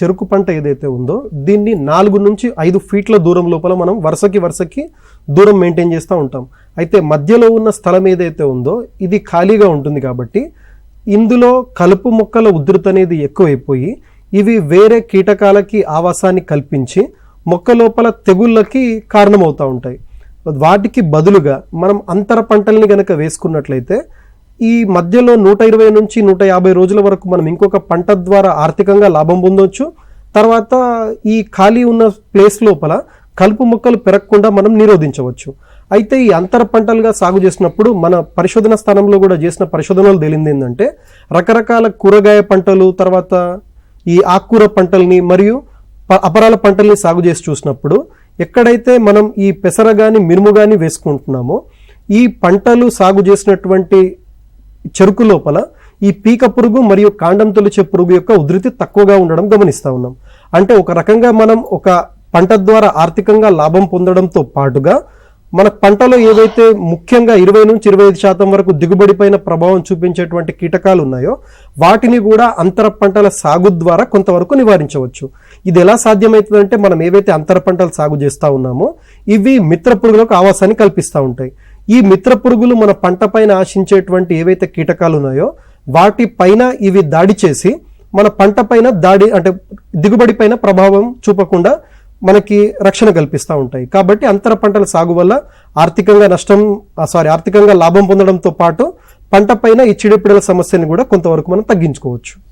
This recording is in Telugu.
చెరుకు పంట ఏదైతే ఉందో దీన్ని 4 నుంచి 5 ఫీట్ల దూరం లోపల మనం వరుసకి దూరం మెయింటైన్ చేస్తూ ఉంటాం. అయితే మధ్యలో ఉన్న స్థలం ఏదైతే ఉందో ఇది ఖాళీగా ఉంటుంది కాబట్టి ఇందులో కలుపు మొక్కల ఉధృతి అనేది ఎక్కువైపోయి ఇవి వేరే కీటకాలకి ఆవాసాన్ని కల్పించి మొక్క లోపల తెగుళ్ళకి కారణమవుతూ ఉంటాయి. వాటికి బదులుగా మనం అంతర పంటల్ని గనక వేసుకున్నట్లయితే ఈ మధ్యలో 120 నుంచి 150 రోజుల వరకు మనం ఇంకొక పంట ద్వారా ఆర్థికంగా లాభం పొందవచ్చు. తర్వాత ఈ ఖాళీ ఉన్న ప్లేస్ లోపల కలుపు మొక్కలు పెరగకుండా మనం నిరోధించవచ్చు. అయితే ఈ అంతర పంటలుగా సాగు చేసినప్పుడు మన పరిశోధన స్థానంలో కూడా చేసిన పరిశోధనలు తేలింది ఏంటంటే రకరకాల కూరగాయ పంటలు, తర్వాత ఈ ఆకుకూర పంటల్ని మరియు అపరాల పంటల్ని సాగు చేసి చూసినప్పుడు ఎక్కడైతే మనం ఈ పెసర గాని మినుము గాని వేసుకుంటున్నామో ఈ పంటలు సాగు చేసినటువంటి చెరుకు లోపల ఈ పీక పురుగు మరియు కాండం తొలిచే పురుగు యొక్క ఉధృతి తక్కువగా ఉండడం గమనిస్తూ ఉన్నాం. అంటే ఒక రకంగా మనం ఒక పంట ద్వారా ఆర్థికంగా లాభం పొందడంతో పాటుగా మన పంటలో ఏవైతే ముఖ్యంగా 20 నుంచి 25% వరకు దిగుబడిపైన ప్రభావం చూపించేటువంటి కీటకాలు ఉన్నాయో వాటిని కూడా అంతర పంటల సాగు ద్వారా కొంతవరకు నివారించవచ్చు. ఇది ఎలా సాధ్యమవుతుందంటే మనం ఏవైతే అంతర పంటలు సాగు చేస్తూ ఉన్నామో ఇవి మిత్ర పురుగులకు ఆవాసాన్ని కల్పిస్తూ ఉంటాయి. ఈ మిత్ర పురుగులు మన పంట పైన ఆశించేటువంటి ఏవైతే కీటకాలు ఉన్నాయో వాటి పైన ఇవి దాడి చేసి మన పంట పైన అంటే దిగుబడి పైన ప్రభావం చూపకుండా మనకి రక్షణ కల్పిస్తూ ఉంటాయి. కాబట్టి అంతర పంటల సాగు వల్ల ఆర్థికంగా లాభం పొందడంతో పాటు పంట పైన ఈ చీడపీడల సమస్యని కూడా కొంతవరకు మనం తగ్గించుకోవచ్చు.